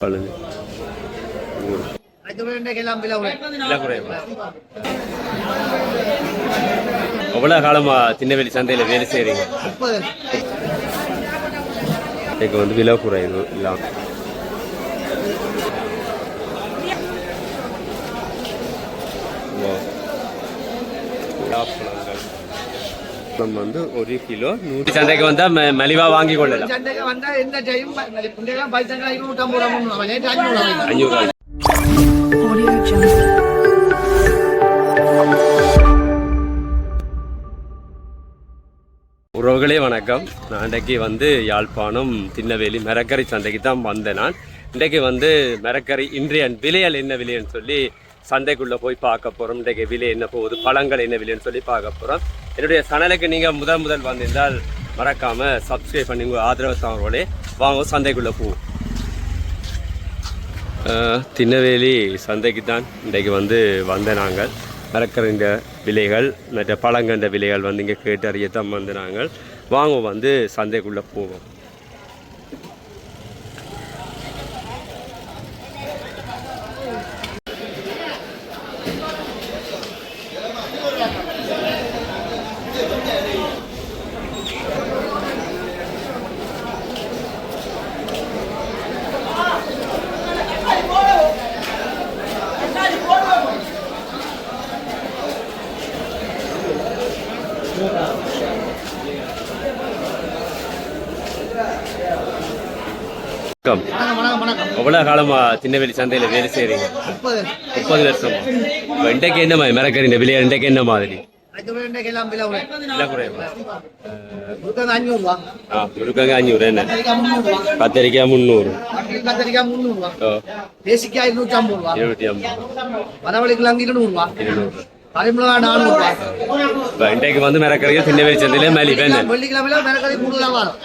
எவ்வளவு காலமா திருநெல்வேலி சந்தையில வேலை செய்றீங்க? இன்னைக்கு வந்து விலை குறைவு இல்லாம வந்து 1 கிலோ 100 சந்தைக்கு வந்தா மலிவா வாங்கி கொள்ளலாம். சந்தைக்கு வந்தா என்ன செய்யும்? பைசா 500 உறவுகளே வணக்கம். நான் இன்றைக்கு வந்து யாழ்ப்பாணம் திருநெல்வேலி மரக்கறி சந்தைக்கு தான் வந்தேன். நான் இன்றைக்கு வந்து மரக்கறி இன்றைய விலைகள் என்ன விலைன்னு சொல்லி சந்தைக்குள்ளே போய் பார்க்க போகிறோம். இன்றைக்கு விலை என்ன போகுது, பழங்கள் என்ன விலைன்னு சொல்லி பார்க்க போகிறோம். என்னுடைய சேனலுக்கு நீங்கள் முதல் வந்திருந்தால் மறக்காமல் சப்ஸ்கிரைப் பண்ணி உங்கள் ஆதரவு தவறோடே வாங்க சந்தைக்குள்ளே போவோம். திருநெல்வேலி சந்தைக்கு தான் இன்றைக்கு வந்து வந்த நாங்கள் மரக்கறின்ற விலைகள் மற்ற பழங்கண்ட விலைகள் வந்து இங்கே கேட்டு அறியத்தான் வந்து நாங்கள் வாங்க வந்து சந்தைக்குள்ளே போவோம். எவ்வளவு காலமா திருநெல்வேலி சந்தையில வேலை செய்றீங்க? 30 வருஷமா. இன்றைக்கு என்ன மாதிரி மரக்கறி விலை? இன்றைக்கு என்ன மாதிரி? முருங்கங்க 500, என்ன கத்திரிக்காய் 300, தேசிக்காய் 250, வரவழைக்கலாம் 200, இன்றைக்கு வந்து மரக்கறிகள் திருநெல்வேலி சந்தையில மலிவா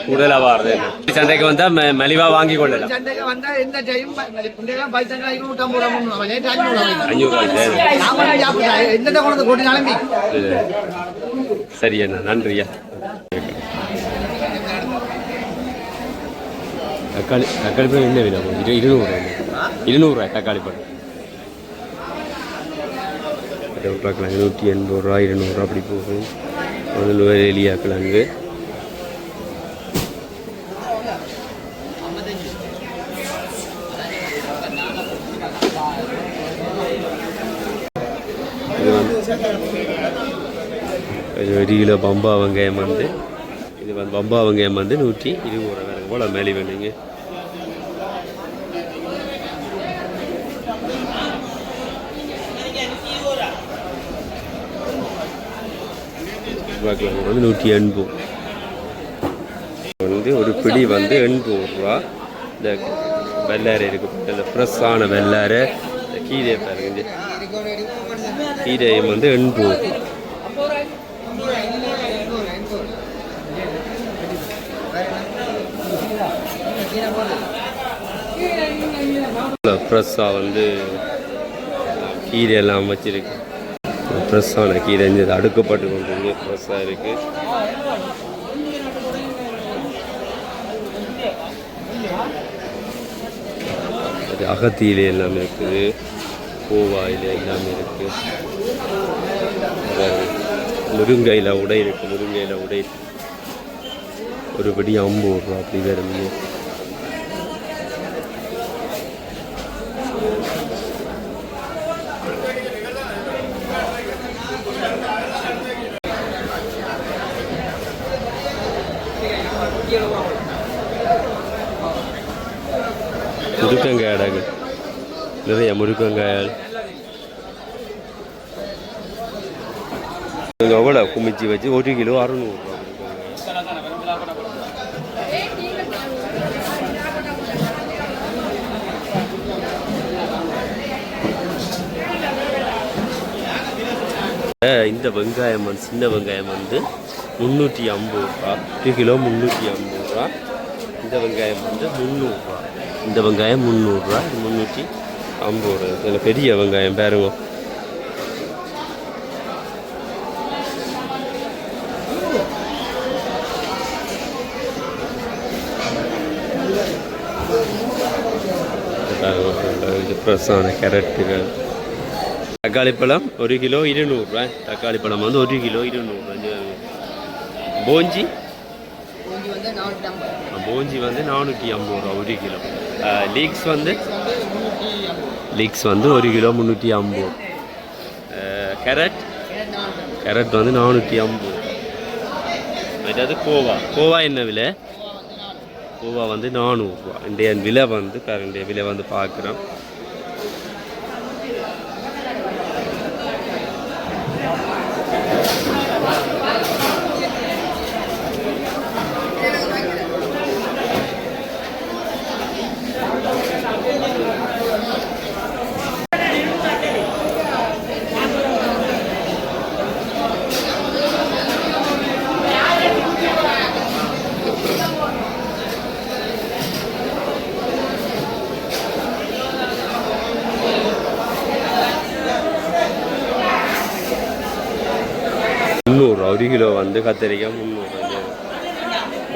கூடுதலா வாருது. சந்தைக்கு வந்தா மலிவா வாங்கி கொள்ளலாம். சரி அண்ணா, நன்றியா. தக்காளி பழம் என்ன விலை? 200 தக்காளி பழம். 180 ரூபா 200 அப்படி போகும். எலியா கிழங்கு இது 1 கிலோ பம்பா வெங்காயம் வந்து இது வந்து பம்பா வெங்காயம் வந்து 120 ரூபா. போல மேலே வேணுங்க. வந்து 180 வந்து ஒரு பிடி வந்து 80 ரூபா. இந்த வெள்ளாரை இருக்கு, இந்த ஃப்ரெஷ்ஷான வெள்ளாரை. இந்த கீரை பாருங்க, கீரையும் வந்து 80 ஃப்ரெஷ்ஷாக வந்து கீரை எல்லாம் வச்சிருக்கு. ஃப்ரெஷ்ஷான கீரை இந்த அடுக்கப்பட்டு கொண்டு ஃப்ரெஷ்ஷாக இருக்குது. அது அகத்தியில எல்லாமே இருக்குது, பூவாயில் எல்லாமே இருக்குது. முருங்கையில் உடை இருக்குது, முருங்கையில் உடை ஒரு படி 50 ரூபா அப்படி வருங்க. முருக்கங்காய் அடகு நிறைய முருக்கங்காய். எவ்வளோ குமிச்சு வச்சு 1 கிலோ 600 ரூபா. இந்த வெங்காயம் வந்து சின்ன வெங்காயம் வந்து 350 ரூபா, 1 கிலோ 350 ரூபா. இந்த வெங்காயம் வந்து 300 ரூபா. இந்த வெங்காயம் 300 ரூபா, 350 ரூபா. இதில் பெரிய வெங்காயம் பாருங்க. ஃப்ரெஷ்ஷான கேரட்டுகள். தக்காளி பழம் 1 கிலோ 200 ரூபாய். தக்காளி பழம் வந்து 1 கிலோ 200. போஞ்சி போஞ்சி வந்து 450 ரூபா 1 கிலோ. லீக்ஸ் வந்து 1 கிலோ 350. கேரட் வந்து 450. அதாவது கோவா என்ன விலை? கோவா வந்து 400 ரூபா. இன்றைய விலை வந்து இன்றைய விலை வந்து பார்க்குறோம். ரூபா 1 கிலோ வந்து கத்திரிக்காய் 300.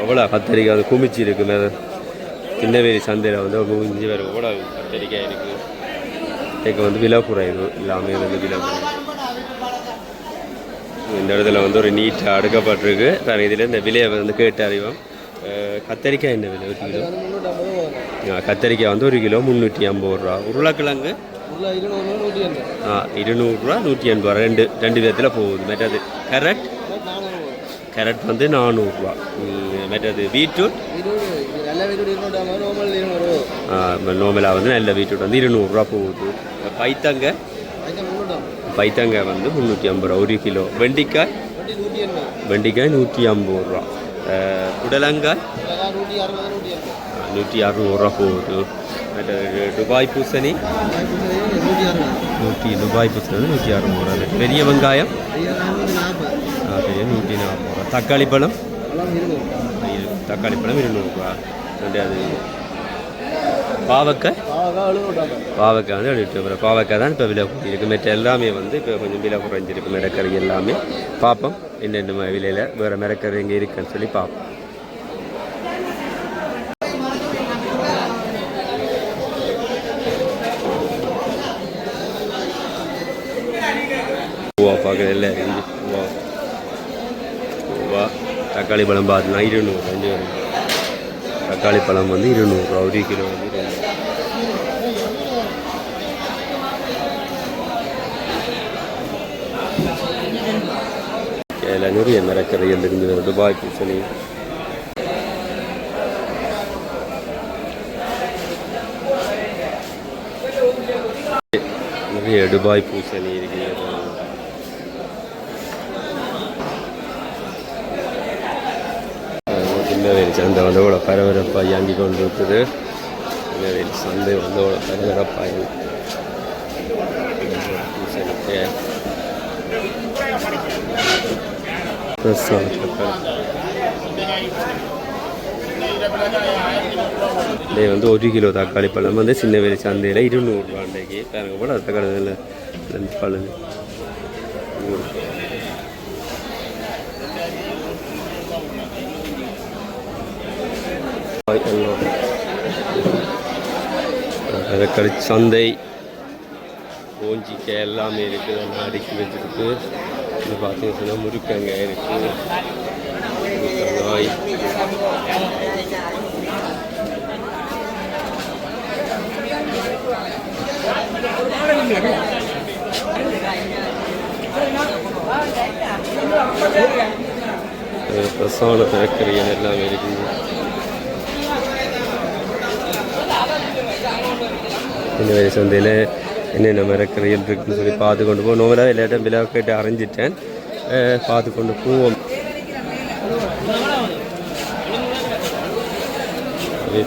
அவ்வளோ கத்திரிக்காய் வந்து குமிச்சு இருக்குது. சின்னவேலி சந்தையில் வந்து குமிஞ்சி வேறு எவ்வளோ கத்திரிக்காய் இருக்குது. இதுக்கு வந்து விலை குறைவு இல்லாமல் வந்து விலை குறைவு. இந்த இடத்துல வந்து ஒரு நீட்டாக அடுக்கப்பட்டிருக்கு. வேறு இதில் இந்த விலையை வந்து கேட்டு அறிவோம். கத்திரிக்காய் என்ன விலை 1 கிலோ? கத்திரிக்காய் வந்து 1 கிலோ 350 ரூபா. உருளைக்கிழங்கு 200 ரூபா 180 ரூபா. ரெண்டு விதத்தில் போகுது. மற்றது கேரட் வந்து 400 ரூபா. மற்றது பீட்ரூட் நோமலாக வந்து நல்ல பீட்ரூட் வந்து 200 ரூபா போகுது. பைத்தங்க வந்து 350 ரூபா 1 கிலோ. வெண்டிக்காய் 150 ரூபா. புடலங்காய் 160 ரூபா போகுது. துபாய் பூசணி 160 ரூபா. பெரிய வெங்காயம் 140 ரூபா. தக்காளி பழம் 200 ரூபா. அது பாவக்காய் வந்து 70 ரூபா. பாவக்காய் தான் இப்போ விலை இருக்குது. மற்ற எல்லாமே வந்து இப்போ கொஞ்சம் விலை குறைஞ்சிருக்கு. மிளக்கறி எல்லாமே பார்ப்போம் என்னென்ன விலையில் வேறு மிளக்கறி எங்கே இருக்குன்னு சொல்லி பார்ப்போம். பார்க்குறது இல்லை தக்காளி பழம் பார்த்தீங்கன்னா 200 வரும். தக்காளி பழம் வந்து 200 ரூபா 1 கிலோ வந்து 200. நிறைய மரக்கரையில் இருந்து துபாய் பூசணி நிறைய துபாய் பூசணி இருக்கு. சின்னவேலி சந்தை வந்து அவ்வளோ பரபரப்பாக இயங்கி கொண்டு இருக்குது. சின்னவேலி சந்தை வந்து அவ்வளோ பரபரப்பாக இதே வந்து 1 கிலோ தக்காளி பழம் வந்து சின்னவேலி சந்தையில் 200 ரூபா. அன்றைக்கு பாருங்க போல தக்காளி பழம் தக்காளி சந்தை பூஞ்சிக்காய் எல்லாமே இருக்குது. எல்லாம் அடுக்கி வச்சுருக்கு. இது பார்த்தீங்கன்னா முருக்கங்காய் இருக்குது. பிரசான பேக்கரிகள் எல்லாமே இருக்குது. இந்த வயசு சந்தையில் என்னென்ன மரக்கறிகள் இருக்குன்னு சொல்லி பார்த்து கொண்டு போவோம். நோவலாக எல்லா இடம் விழா கேட்டு அரைஞ்சிட்டேன். பார்த்து கொண்டு போவோம்.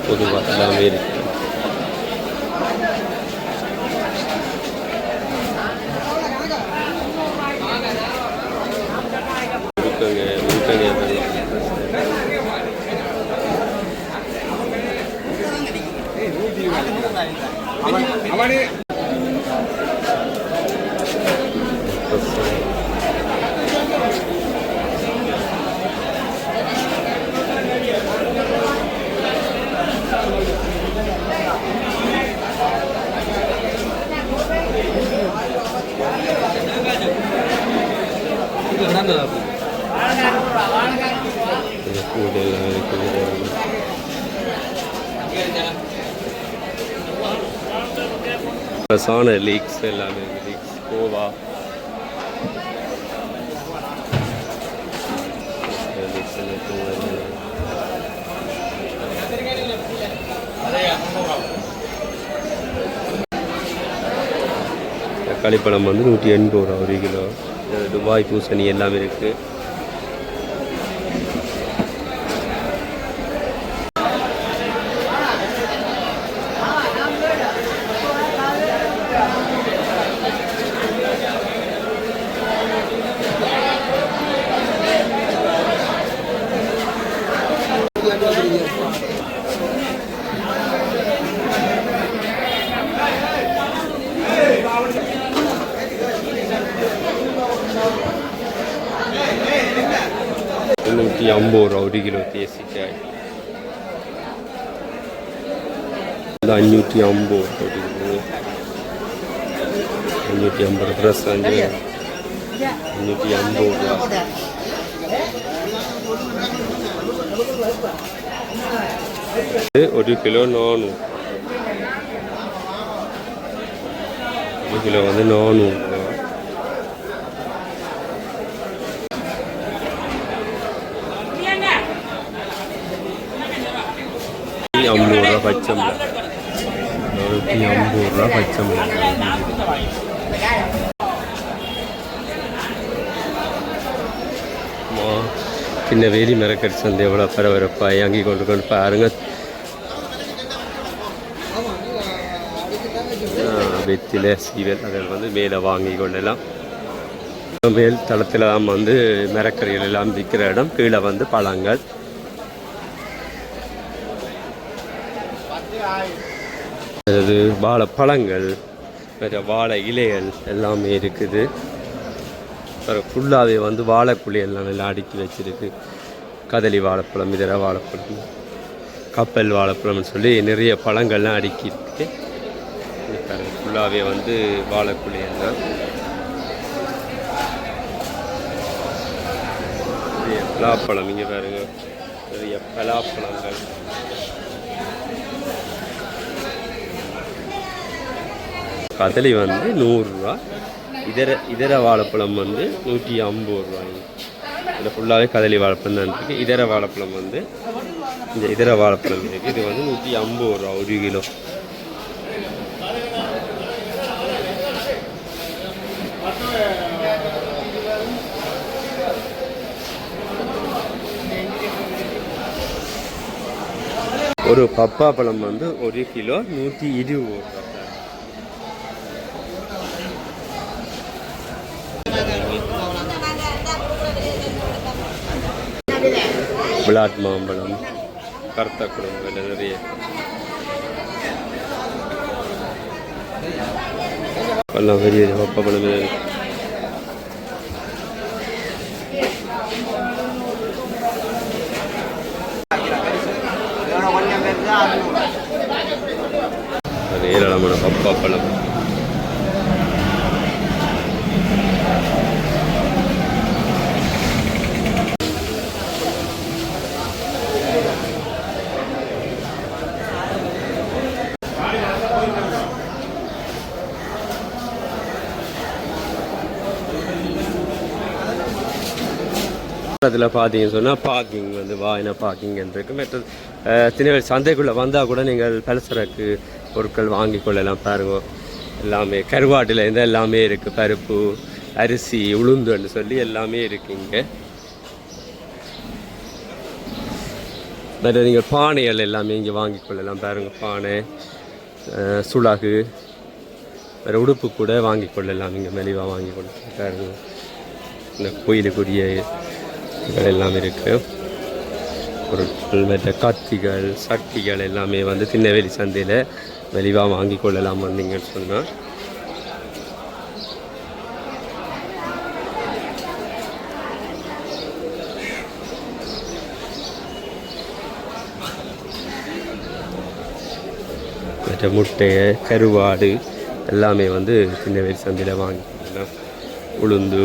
பொதுவாக எல்லாமே இருக்கு. கூடெல்லாம் இருக்குது. ரசான லீக்ஸ் எல்லாமே லீக்ஸ் கோவா தக்காளி பழம் வந்து 180 ரூபா 1 கிலோ. துபாய் பூசணி எல்லாமே இருக்குது. $150 1 கிலோ தேசிக்காய். 550 1 கிலோ. 550 ப்ளஸ் 550 ரூபா. ஒரு கிலோ 400. 1 கிலோ வந்து 400 ரூபா. $50 பச்சை மிளகாய். 150 பச்சை மிளகாய். சின்ன வேலி மரக்கறி சந்தை எவ்வளோ பரபரப்பாக இறங்கி கொண்டு பாருங்க. வெத்தில சீவல் அதில் வந்து மேலே வாங்கி கொள்ளலாம். மேல் தளத்தில் தான் வந்து மரக்கறிகள் எல்லாம் விற்கிற இடம். கீழே வந்து பழங்கள். அதாவது வாழைப்பழங்கள் வேறு வாழை இலைகள் எல்லாமே இருக்குது. ஃபுல்லாகவே வந்து வாழைக்குழி எல்லாம் நல்லா அடுக்கி வச்சிருக்கு. கதலி வாழைப்பழம், இதர வாழைப்பழம், கப்பல் வாழைப்பழம்னு சொல்லி நிறைய பழங்கள்லாம் அடுக்கி இருக்கு. ஃபுல்லாகவே வந்து வாழைக்குழி எல்லாம். நிறைய பலாப்பழம் இங்கே பாருங்க. நிறைய பலாப்பழங்கள். கதலி வந்து 100 ரூபா. இதர வாழைப்பழம் வந்து 150 ரூபாய். இதில் ஃபுல்லாகவே கதலி வாழைப்பழம் தான் இருக்குது. இதர வாழைப்பழம் வந்து இந்த இதர வாழைப்பழம் இருக்குது. இது வந்து 150 ரூபா 1 கிலோ. ஒரு பப்பா பழம் வந்து 1 கிலோ 120 ரூபா. விளாட் மாம்பழம், கருத்த குழம்பு நிறைய எல்லாம் பெரிய பப்பழம். ஏராளமான பப்பாப்பழம். அதில் பார்த்தீங்கன்னு சொன்னால் பார்க்கிங் வந்து வாயின பார்க்கிங் இருக்குது. மற்றது திருநெல்வேலி சந்தைக்குள்ளே வந்தால் கூட நீங்கள் பலசரக்கு பொருட்கள் வாங்கி கொள்ளலாம். பாருங்க எல்லாமே கருவாட்டில் இருந்து எல்லாமே இருக்குது. பருப்பு, அரிசி, உளுந்துன்னு சொல்லி எல்லாமே இருக்குங்க. மற்ற நீங்கள் பானைகள் எல்லாமே இங்கே வாங்கி கொள்ளலாம். பாருங்கள் பானை, சுளகு, வேறு உடுப்பு கூட வாங்கி கொள்ளலாம். இங்கே மெலிவாக வாங்கி கொள்ளலாம். பாருங்க இந்த கோயிலுக்குரிய எல்லாம் இருக்குது. பொருட்கள் மற்ற கத்திகள், சட்டிகள் எல்லாமே வந்து திருநெல்வேலி சந்தையில் வெளிவாக வாங்கி கொள்ளலாம் வந்தீங்கன்னு சொன்னால். மற்ற முட்டை, கருவாடு எல்லாமே வந்து திருநெல்வேலி சந்தையில் வாங்கி கொள்ளலாம். உளுந்து